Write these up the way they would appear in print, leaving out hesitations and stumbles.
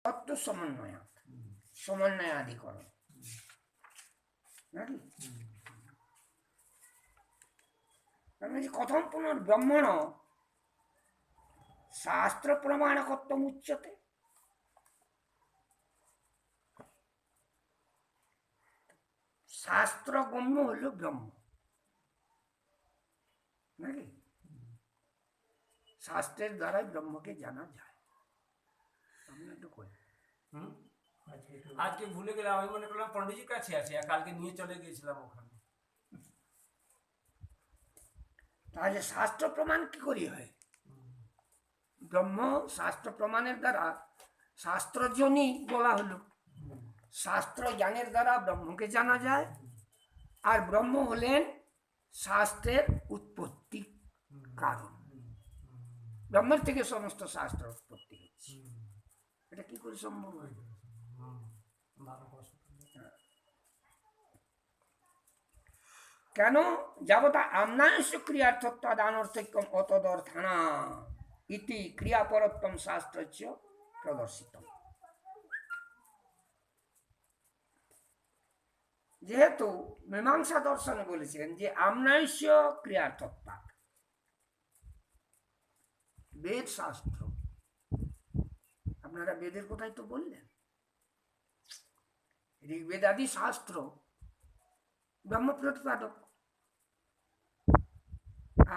তত্ত্ব সমন্বয় সমন্বয়াধিকরণ নাকি কথম পুনর্ব্রহ্মণ শাস্ত্র প্রমাণকত্বম উচ্যতে। শাস্ত্র গম্য হল ব্রহ্ম নাকি, শাস্ত্রের দ্বারাই ব্রহ্মকে জানা যায়। আমি একটু কই আজকে ভুলে গেলাম, আমি মনে করলাম পণ্ডিতজির কাছে আছে, কালকে নিয়ে চলে গিয়েছিলাম ওখানে। তাহলে শাস্ত্র প্রমাণ কি করি হয়? ব্রহ্ম শাস্ত্র প্রমাণের দ্বারা শাস্ত্রজনই বলা হলো, শাস্ত্র জ্ঞানের দ্বারা ব্রহ্মকে জানা যায়। আর ব্রহ্ম হলেন শাস্ত্রের উৎপত্তি কারণ, ব্রহ্মের থেকে সমস্ত শাস্ত্র উৎপত্তি হচ্ছে। এটা কি করে সম্ভব হয়? কেন? যাবতা আমনাংশ ক্রিয়ার্থত্বাদানর্থক্যম অতদর্থানা ইতি ক্রিয়াপরত্বম শাস্ত্রচ্য প্রদর্শিতম। যেহেতু মীমাংসা দর্শনে বলেছেন যে আমনাংশ ক্রিয়ার্থত্বা, বেদ শাস্ত্র, আপনারা বেদের কথাই তো বললেন, ঋগ্বেদাদি শাস্ত্র ব্রহ্ম প্রতিপাদক,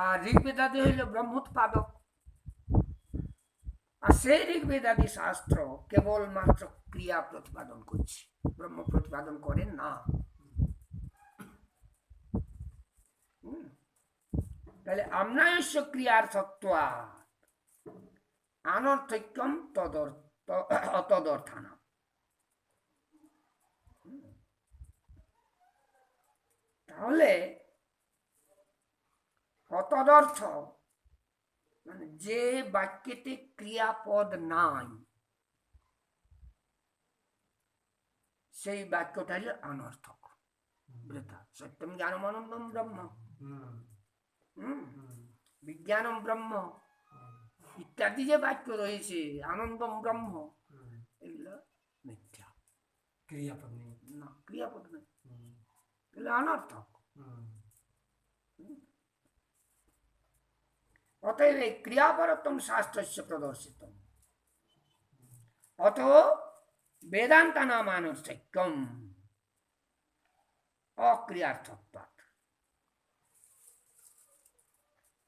আর ঋগ্বেদাদি হইল ব্রহ্মোৎপাদক। আর সেই ঋগ্বেদাদি শাস্ত্র কেবলমাত্র ক্রিয়া প্রতিপাদন করছে, ব্রহ্ম প্রতিপাদন করেন না। তাহলে আমনায়স্য ক্রিয়ার্থত্বা আনর্থক্যম তদর্থানা। তাহলে অতদর্থ মানে যে বাক্যতে ক্রিয়াপদ নাই সেই বাক্যটা হল অনর্থক। সত্যম জ্ঞানমানন্দম ব্রহ্ম, বিজ্ঞানম ব্রহ্ম ইত্যাদি যে বাক্য রয়েছে, আনন্দম ব্রহ্ম, এগুলো মিথ্যা, ক্রিয়াপদ নেই, না ক্রিয়াপদ নেই, এগুলো অনর্থক। অতএব এই ক্রিয়াপরত্বম শাস্ত্রস্য প্রদর্শিত, অত বেদান্তা নামানর্থক্যম অক্রিয়ার্থত্বাৎ।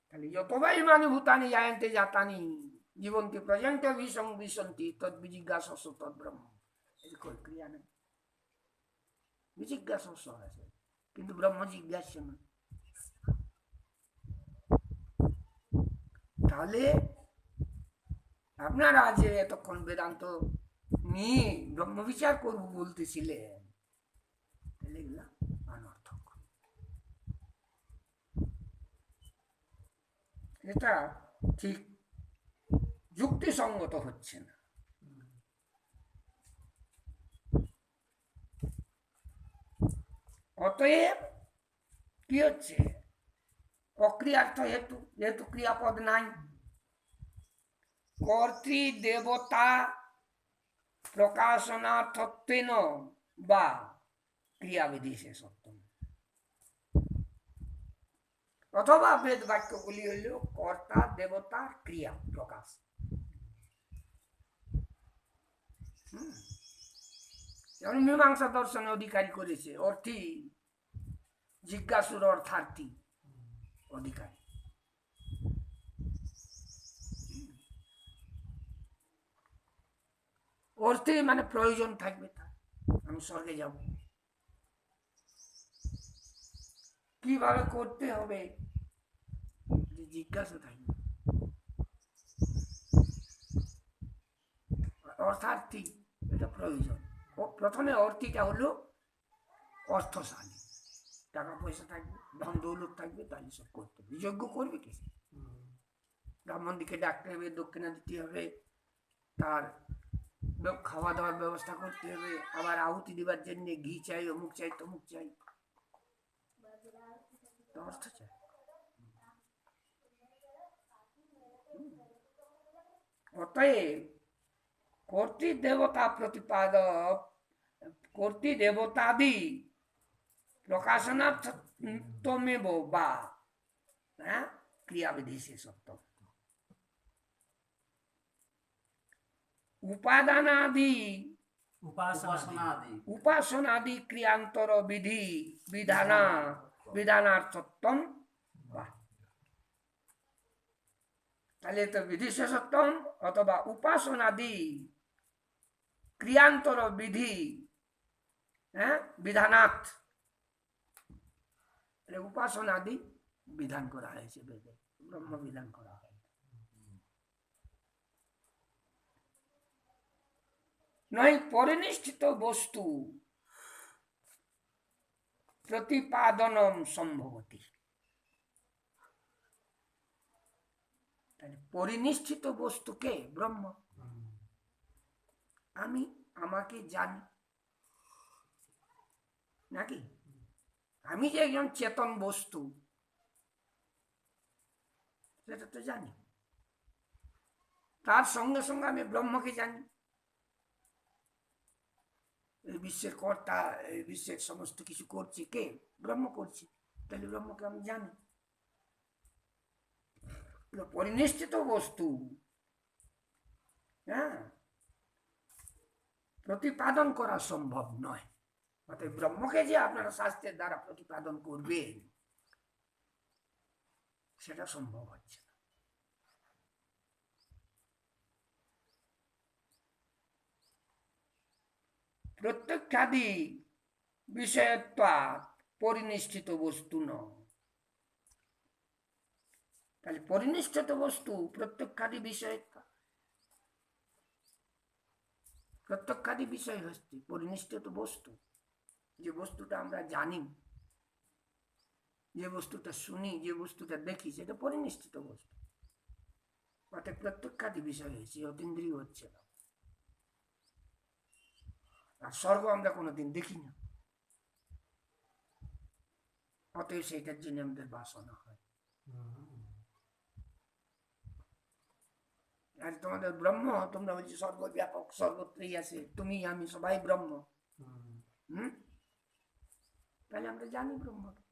তাহলে যতবা ইমানি ভূতানি জায়ন্তে জাতানি জীবন্তি প্রজন্তে বিসন্তি তদ্বিজিজ্ঞাসস্য তদ্ব্রহ্ম। এর কোনো ক্রিয়া নেই, বিজিজ্ঞাসস্য আছে কিন্তু ব্রহ্ম জিজ্ঞাস্য না। তাহলে আপনারা যে এতক্ষণ বেদান্ত নিয়ে ব্রহ্ম বিচার করবো বলতেছিলেন, এগুলা অনর্থক। এটা ঠিক যুক্তিসঙ্গত হচ্ছে না। অতএব কি হচ্ছে, অক্রিয়ার্থ হেতু, যেহেতু ক্রিয়াপদ নাই, কর্তৃ দেবতা প্রকাশনার্থত্বেন বা ক্রিয়াবিধিশেষত্ব, অথবা বেদ বাক্যগুলি হইল কর্তা দেবতা ক্রিয়া প্রকাশ। যেমন মীমাংসা দর্শনে অধিকারী করেছে অর্থী, জিজ্ঞাসুর অর্থার্থী অধিকারী। অর্থে মানে প্রয়োজন থাকবে, তার আমি স্বর্গে যাব, কিভাবে করতে হবে জিজ্ঞাসা থাকবে। অর্থার্থী এটা প্রয়োজন। প্রথমে অর্থীটা হলো অর্থশালী, টাকা পয়সা থাকবে, ধন দৌলত থাকবে, তাহলে সব করতে হবে। যজ্ঞ করবে কি, ব্রাহ্মণ দিকে ডাকতে হবে, দক্ষিণা দিতে হবে, তার খাওয়া দাওয়ার ব্যবস্থা করতে হবে, আবার আহুতি দিবার জন্য ঘি চাই, অমুক চাই, তমুক চাই, অর্থ চাই। অতএব কর্তৃদেবতা প্রতিপাদক কর্তৃদেবতাদি প্রকাশনার্থমেব বা হ্যাঁ ক্রিয়াবিধি শেষত্ব উপাদানাদি उपासनादि উপাসনাদি ক্রিয়ান্তর বিধি বিধানার্থত্বম বা তাহলে তো বিধি শেষত্বম অথবা উপাসনাদি ক্রিয়ান্তর বিধি হ্যাঁ বিধানার্থ উপাসনাদি বিধান করা হয়েছে বেদে ব্রহ্ম বিধান করা হয় নয় পরিনিষ্ঠিত বস্তু প্রতিপাদনম সম্ভবতি পরিনিষ্ঠিত বস্তুকে ব্রহ্ম আমি আমাকে জানি নাকি আমি যে একজন চেতন বস্তু সেটা তো জানি তার সঙ্গে সঙ্গে আমি ব্রহ্মকে জানি এই বিশ্বের কর্তা এই বিশ্বের সমস্ত কিছু করছে কে ব্রহ্ম করছে তাহলে ব্রহ্মকে আমি জানি পরিনিষ্ঠিত বস্তু হ্যাঁ প্রতিপাদন করা সম্ভব নয় অতএব ব্রহ্মকে যে আপনারা শাস্ত্রের দ্বারা প্রতিপাদন করবেন সেটা সম্ভব হচ্ছে না প্রত্যক্ষাদি বিষয়ত্বা পরিনিষ্ঠিত বস্তু নয় তাহলে পরিনিষ্ঠিত বস্তু প্রত্যক্ষাদি বিষয়ত্বা প্রত্যক্ষাদি বিষয় হচ্ছে পরিনিষ্ঠিত বস্তু যে বস্তুটা আমরা জানি যে বস্তুটা শুনি যে বস্তুটা দেখি সেটা পরিনিষ্ঠিত বস্তু অর্থাৎ প্রত্যক্ষাদি বিষয় হয়েছে অতীন্দ্রিয় হচ্ছে না আর স্বর্গ আমরা কোনোদিন দেখি না অতএব সেইটার জন্য আমাদের বাসনা হয় আর তোমাদের ব্রহ্ম তোমরা বলছো সর্বব্যাপক সর্বত্রই আছে তুমি আমি সবাই ব্রহ্ম তাহলে আমরা জানি ব্রহ্মকে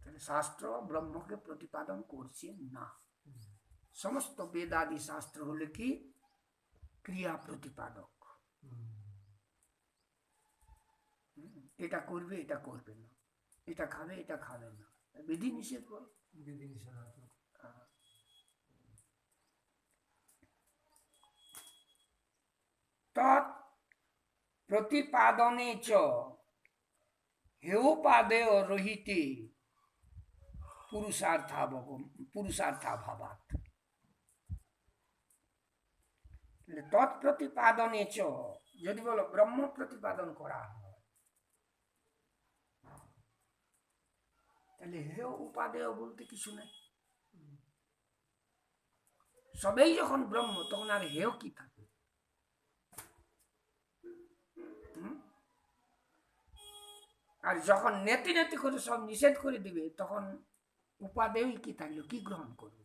তাহলে শাস্ত্র ব্রহ্মকে প্রতিপাদন করছে না সমস্ত বেদাদি শাস্ত্র হলে কি ক্রিয়া প্রতিপাদক এটা করবে এটা করবে না এটা খাবে এটা খাবে না বিধি নিষেধ বল তৎ প্রতিপাদনে চ হেউপাদেয় রহিতে পুরুষার্থাভাবাৎ তৎপ্রতিপাদনে চ যদি বলো ব্রহ্ম প্রতিপাদন করা হয় তাহলে হেয় উপাদেয় বলতে কিছু নেই সবেই যখন ব্রহ্ম তখন আর হেয় কি থাকে আর যখন নেতি নেতি করে সব নিষেধ করে দিবে তখন উপাদেয় কি থাকলো কি গ্রহণ করবে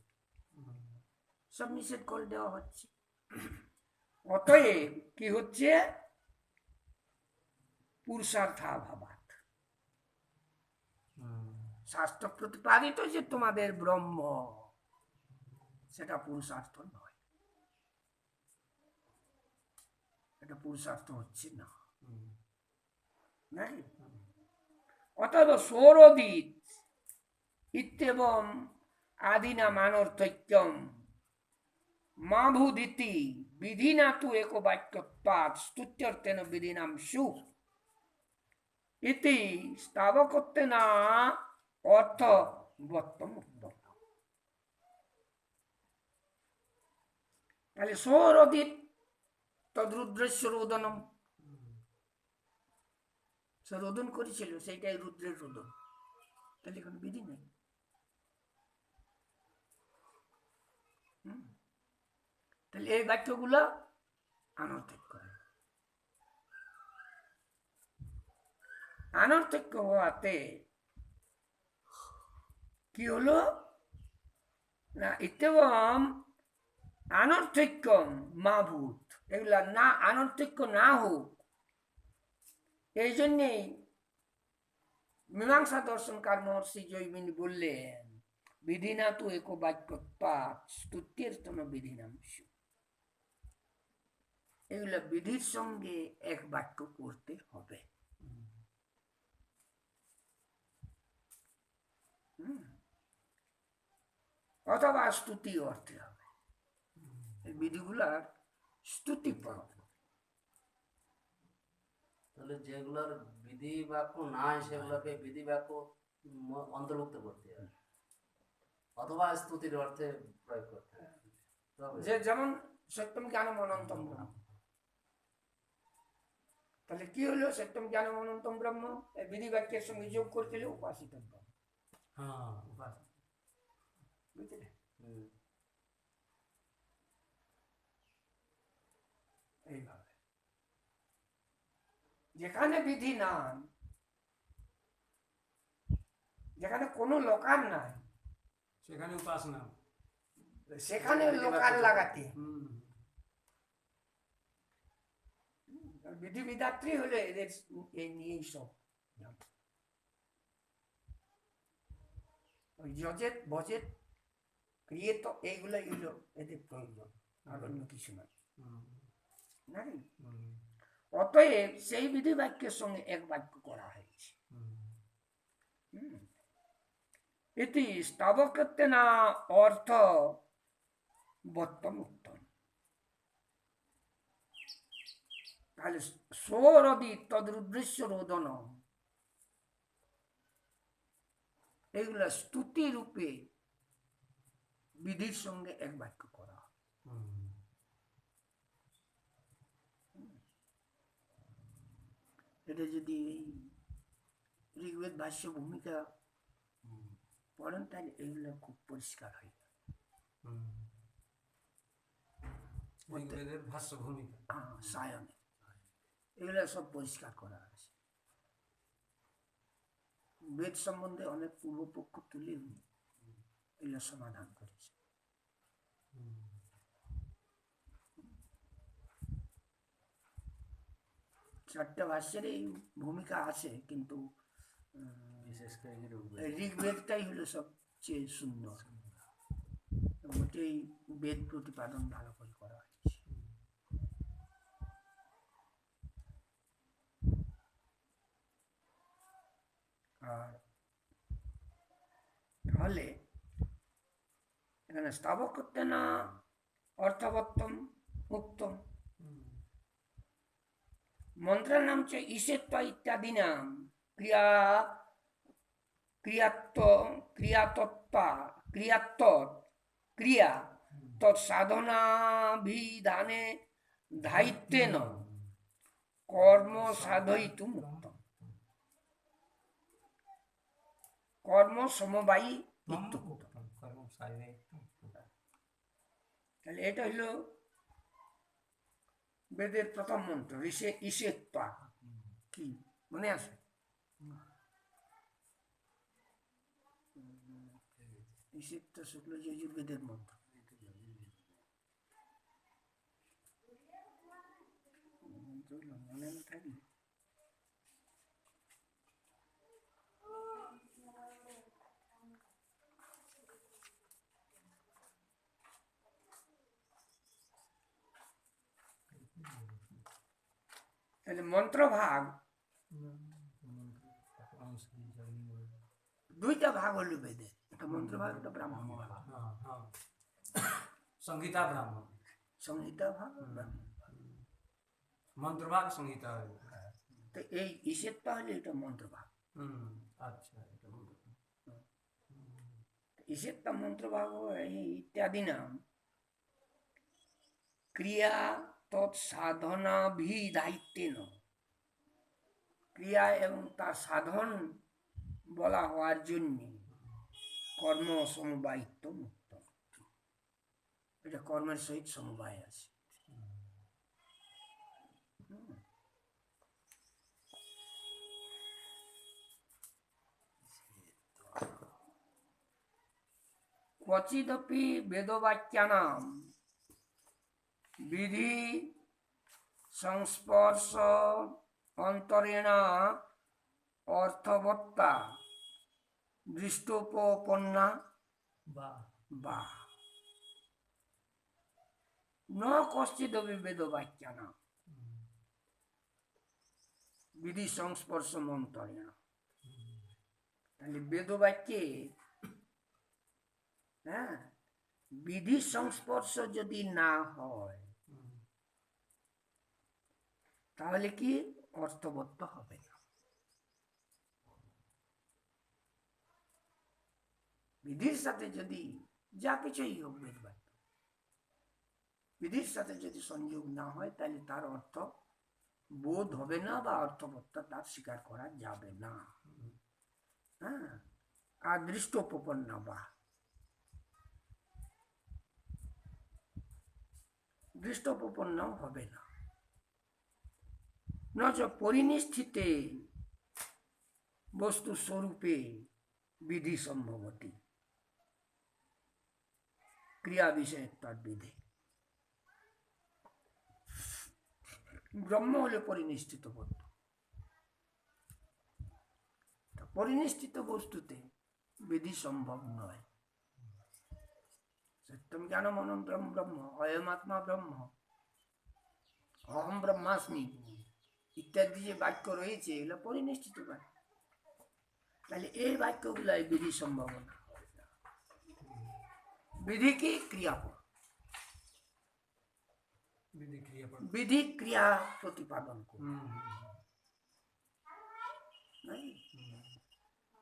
সব নিষেধ করে দেওয়া হচ্ছে অতএব কি হচ্ছে পুরুষার্থাভাবাৎ শাস্ত্র প্রতিপাদিত যে তোমাদের ব্রহ্ম সেটা পুরুষার্থ নয় এটা পুরুষার্থ হচ্ছে না নাকি অতএব সৌরদিত ইত্যেবং আদিনা মানর্থক্যম মাভূদিতি বিধিনা তু এক বাক্যত্বাৎ স্তুত্যর্থেন বিধিনাম সু ইতি স্তাবকত্বেনা অর্থ বত্তম উত্তম তাহলে সৌরদিত তদ্রুদ্রস্য রোদনম সে রোদন করেছিল সেইটাই রুদ্রের রোদন তাহলে কোনো বিধি নেই তাহলে এই বাক্যগুলো অনর্থক অনর্থক হওয়াতে কি হলো না ইত্যেবং আনর্থক্য মা ভূত, এগুলা না আনর্থক্য না হোক, এই জন্যেই মীমাংসা দর্শনকার মহর্ষি জৈমিনী বললেন বিধিনা তো এক বাক্যত্বাৎ স্তুত্যের বিধিনাম। এগুলা বিধির সঙ্গে এক বাক্য করতে হবে। অথবা স্তুতি অর্থে হবে, এই বিধিগুলার স্তুতি পড়ব। তাহলে যেগুলোর বিধি বাক্য নাই সেগুলোকে বিধি বাক্য অন্তর্ভুক্ত করতে হবে অথবা স্তুতির অর্থে প্রয়োগ করতে হবে। যে যেমন সত্যম জ্ঞানম অনন্তম ব্রহ্ম, তাহলে কি হলো সত্যম জ্ঞানম অনন্তম ব্রহ্ম, এই বিধি বাক্যের সঙ্গে যোগ করতে হলে উপাসিত ব্রহ্ম। হ্যাঁ উপাস- বুঝলে? হুম। এইভাবে যেখানে বিধি নাই, যেখানে কোনো লোকার নাই, সেখানে উপাসনা। সেখানে লোকার লাগাতে হুম। বিধি বিধাত্রী হলে এদের এই নিয়েই সব। ওই যজেত বজেত ইয়ে তো এইগুলাই হলো এদের প্রয়োজন, আর অন্য কিছু নয়। হুম। নাই? হুম। অতএব সেই বিধি বাক্যের সঙ্গে এক বাক্য করা হয়েছে। হুম। এটি স্তবকতে না অর্থ বত্তম উত্তম। তাহলে সৌরদি তদুদ্দেশ্য রোদন, এইগুলা স্তুতি রূপে বিধির সঙ্গে এক বাক্য করা হয়। হুম। এটা যদি এই ঋগ্বেদ ভাষ্য ভূমিকা পড়েন তাহলে এগুলো খুব পরিষ্কার হয়ে যায়। হুম। ঋগ্বেদের ভাষ্য ভূমিকা। সায়নে এগুলো সব পরিষ্কার করা আছে। বেদ সম্বন্ধে অনেক পূর্বপক্ষ তুলে এগুলো সমাধান করেছে। চারটে ভাষ্যের এই ভূমিকা আছে, কিন্তু বিশেষ করে ঋগ্বেদটাই হলো সবচেয়ে সুন্দর, ওটাই বেদ প্রতিপাদন ভালো করে করা হয়েছে। আর তাহলে এখানে স্থাবক করতে না অর্থবত্তম উত্তম, মন্ত্রের নাম হচ্ছে ঈশেত্ব ইত্যাদি নাম ক্রিয়া ক্রিয়াত্ব ক্রিয়াতত্তা ক্রিয়াত্ত ক্রিয়া তৎসাধনাভিধানে ধায়িত্বেন কর্ম সাধয়িতুম উক্তম। কর্ম সমবায়ী ইত্যুক্ত। তাহলে এটা হলো বেদের প্রথম মন্ত্র ঈশেত্বা। কি মনে আছে? ঈশেত্ব শুক্ল যজুর্বেদের মন্ত্র। মনে না থাকলে তাহলে মন্ত্রভাগ দুইটা ভাগ হলো বেদের, একটা মন্ত্রভাগ একটা ব্রাহ্মণ ভাগ। সংহিতা ব্রাহ্মণ, সংহিতা ভাগ ব্রাহ্মণ ভাগ। মন্ত্রভাগ সংহিতা। তো এই ঈশেত্বা হলে এটা মন্ত্রভাগ। আচ্ছা, এটা ঈশেত্বা মন্ত্রভাগ ইত্যাদি নাম ক্রিয়া তৎসাধনাভিধায়িত্বেন, ক্রিয়া এবং তার সাধন বলা হওয়ার জন্য কর্ম সমবায়িত্ব মুক্ত, এটা কর্মের সহিত সমবায় আছে। क्वचिदपि वेदवाक्यानां বিধি সংস্পর্শ অন্তরেণ অর্থবত্তা দৃষ্টোপন্না বা বা ন কশ্চিদপি বেদবাক্যানাং বিধি সংস্পর্শ অন্তরেণ। তাহলে বেদবাক্যে হ্যাঁ বিধি সংস্পর্শ যদি না হয় তাহলে কি অর্থবত্ত হবে না। বিধির সাথে যদি যা কিছুই হোক বেদবাক্য বিধির সাথে যদি সংযোগ না হয় তাহলে তার অর্থ বোধ হবে না বা অর্থবত্তা তার স্বীকার করা যাবে না। হ্যাঁ আর দৃষ্টোপন্না বা দৃষ্টোপন্ন হবে না। নচ পরিনিষ্ঠিতে বস্তু স্বরূপে বিধি সম্ভবতী ক্রিয়া বিষয়ে তার বিধি। ব্রহ্ম হলে পরিনিষ্ঠিত বস্তু, পরিনিষ্ঠিত বস্তুতে বিধি সম্ভব নয়। সত্যম জ্ঞানম অনন্তরম ব্রহ্ম, অয়মাত্মা ব্রহ্ম, অহম ব্রহ্মাস্মি ইত্যাদি যে বাক্য রয়েছে এগুলো পরিনিষ্ঠিত বাক্য। তাহলে এই বাক্যগুলাই বিধি সম্ভাবনা। বিধি কি ক্রিয়াপদ, বিধি ক্রিয়াপদ। বিধি ক্রিয়া প্রতিপাদন করে।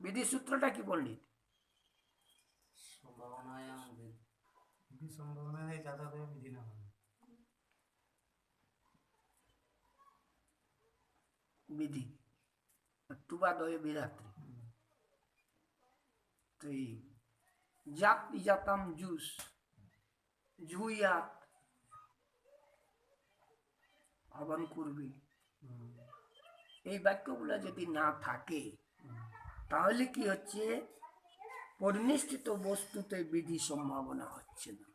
বিধি সূত্রটা কি পণ্ডিত? সম্ভাবনায়াং বিধি সম্ভাবনায় যাতায়াত বিধি না হয়। বিধি তুবাদয় বিধাত্রী। তো এই জাত জাতাম জুস ঝুইয়াত হবন করবি, এই বাক্যগুলো যদি না থাকে তাহলে কি হচ্ছে পরিনিষ্ঠিত বস্তুতে বিধি সম্ভাবনা হচ্ছে না।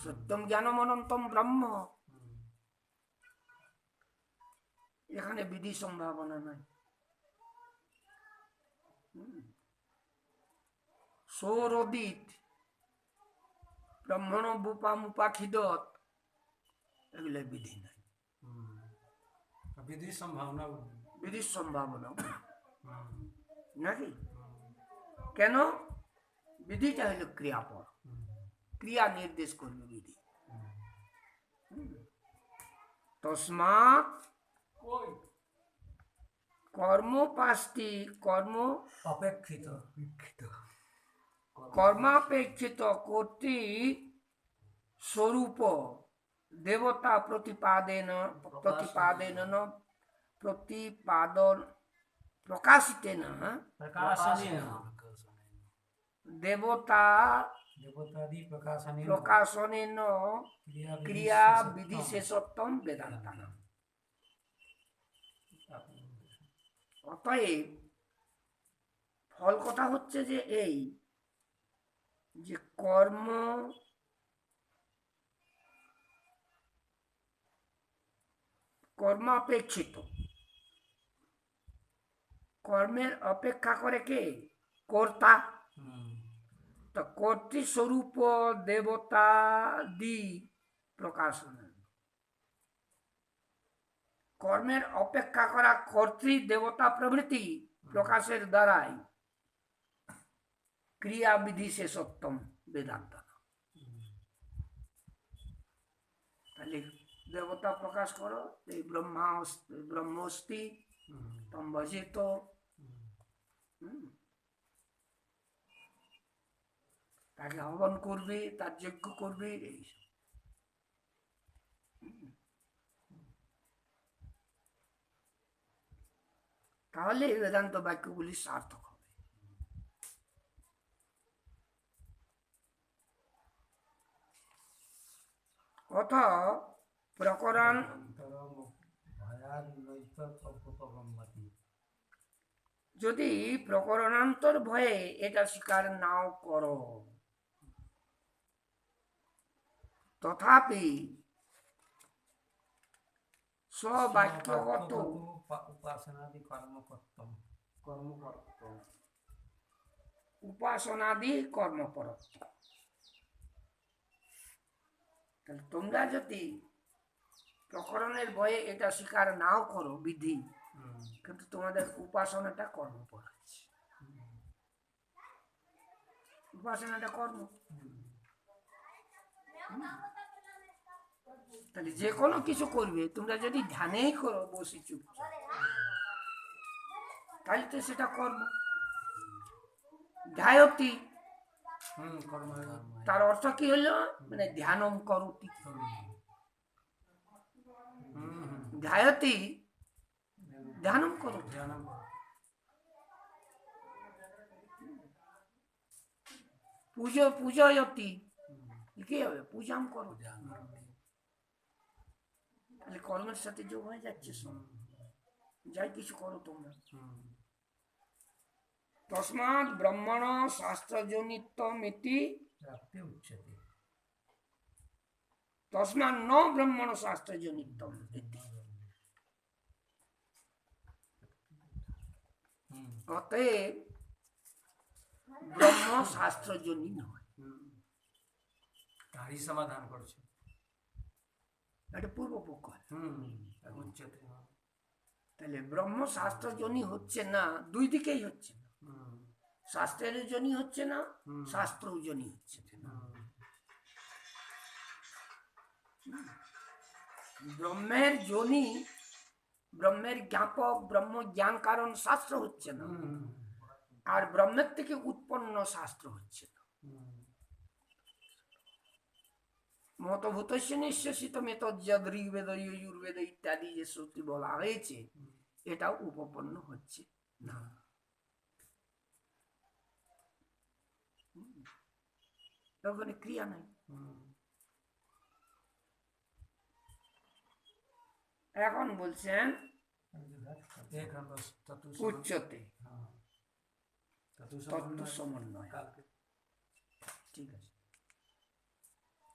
সত্যম জ্ঞানম অনন্তম ব্রহ্ম, এখানে বিধি সম্ভাবনা নাই। সৌরদিত ব্রহ্মণ বুপামুপাখিদত, এগুলো বিধি নাই। বিধি সম্ভাবনা বিধির সম্ভাবনা নাকি? কেন? বিধিটা হলো ক্রিয়াপদ, ক্রিয়া নির্দেশ করবে বিধি। তস্মাৎ কর্ম পাঁচটি, কর্ম অপেক্ষিত কর্মাপেক্ষিত কর্তৃক স্বরূপ দেবতা প্রতিপাদন প্রকাশিতেন প্রকাশনেন দেবতা দেবতাদি প্রকাশনেন প্রকাশনেন ক্রিয়া বিধিশেষত্বম বেদান্তানাম। অতএব ফল কথা হচ্ছে যে এই যে কর্মাপেক্ষিত, কর্মের অপেক্ষা করে কে? কর্তা। তো কর্তৃস্বরূপ দেবতাদি প্রকাশন, কর্মের অপেক্ষা করা কর্তৃ দেবতা প্রভৃতি প্রকাশের দ্বারাই ক্রিয়া বিধি শেষোত্তম বেদান্ত। তাহলে দেবতা প্রকাশ করো, এই ব্রহ্মস্তি তম ভজিত, তাকে হবন করবি, তার যজ্ঞ করবি, এই তাহলে বেদান্ত বাক্যগুলি সার্থক হবে। অথ প্রকরণ যদি প্রকরণান্তর ভয়ে এটা স্বীকার নাও করো, তথাপি স্ববাক্যগত উপাসনাদি কর্মকর্তম কর্মকর্ত উপাসনাদি কর্মপরত্ব। তাহলে তোমরা যদি প্রকরণের বয়ে এটা স্বীকার নাও করো বিধি, কিন্তু তোমাদের উপাসনাটা কর্মপর হচ্ছে। উপাসনাটা কর্ম। তাহলে যে কোনো কিছু করবে তোমরা যদি ধ্যানেই করো বসে চুপচাপ, তাহলে তো সেটা কর্ম। ধ্যায়তি, কর্ম তার অর্থ কি হলো? মানে ধ্যানম করতি। ধ্যায়তি ধ্যানম করতি। ধ্যানম পূজয়তি, কি হবে? পূজাম করো। তাহলে কর্মের সাথে যোগ হয়ে যাচ্ছে সব। যাই কিছু করো তোমরা। তস্মাৎ ব্রহ্মণ শাস্ত্রজনিত্বমিতি প্রাপ্তি উচ্যতে। তস্মাৎ ন ব্রহ্মণ শাস্ত্রজনিত্বম ইতি। অতএব ব্রহ্ম শাস্ত্রজনী নয়। তারই সমাধান করছে। এটা পূর্বপক্ষ। উচ্চতে তাহলে ব্রহ্ম শাস্ত্রজনী হচ্ছে না, দুই দিকেই হচ্ছে না। শাস্ত্রের জনী হচ্ছে না, শাস্ত্র জনী হচ্ছে না। ব্রহ্মের জনী, ব্রহ্মের জ্ঞাপক, ব্রহ্ম জ্ঞান কারণ শাস্ত্র হচ্ছে না, আর ব্রহ্মের থেকে উৎপন্ন শাস্ত্র হচ্ছে না। মতভূতস্য নিঃশেষিত মেতজ্জদ ঋগ্বেদ যজুর্বেদ ইত্যাদি যে শ্রুতি বলা হয়েছে, এটা উপপন্ন হচ্ছে না। ওখানে ক্রিয়া নাই। এখন বলছেন উচ্চতে তত্ত্ব সমন্বয়। ঠিক আছে।